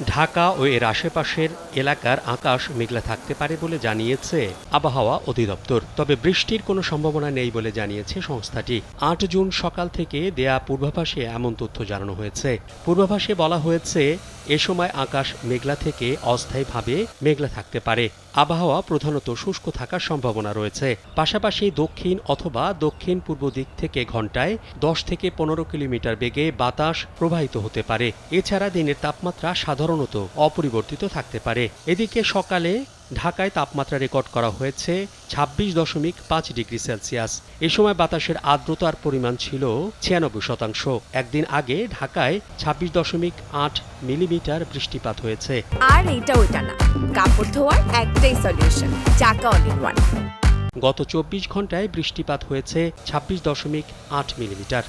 ঢাকা ও এর আশেপাশের এলাকার আকাশ মেঘলা থাকতে পারে বলে জানিয়েছে আবহাওয়া অধিদপ্তর। তবে বৃষ্টির কোনো সম্ভাবনা নেই বলে জানিয়েছে সংস্থাটি। ৮ জুন সকাল থেকে দেয়া পূর্বাভাসে এমন তথ্য জানানো হয়েছে। পূর্বাভাসে বলা হয়েছে এ সময় আকাশ মেঘলা থেকে অস্থায়ীভাবে মেঘলা থাকতে পারে। আবহাওয়া প্রধানত শুষ্ক থাকার সম্ভাবনা রয়েছে। পাশাপাশি দক্ষিণ অথবা দক্ষিণ পূর্ব দিক থেকে ঘন্টায় ১০ থেকে ১৫ কিলোমিটার বেগে বাতাস প্রবাহিত হতে পারে। এছাড়া দিনের তাপমাত্রা সাধারণত অপরিবর্তিত থাকতে পারে। এদিকে সকালে ঢাকায় তাপমাত্রা রেকর্ড করা হয়েছে ২৬.৫ ডিগ্রি সেলসিয়াস। এ সময় বাতাসের আর্দ্রতার পরিমাণ ছিল ৯৬%। একদিন আগে ঢাকায় ২৬.৮ মিলিমিটার বৃষ্টিপাত হয়েছে। আর এটা ওইটা না, কাপড় ধোয়ার একটাই সলিউশন, চাকা অল ইন ওয়ান। গত ২৪ ঘন্টায় বৃষ্টিপাত হয়েছে ২৬.৮ মিলিমিটার।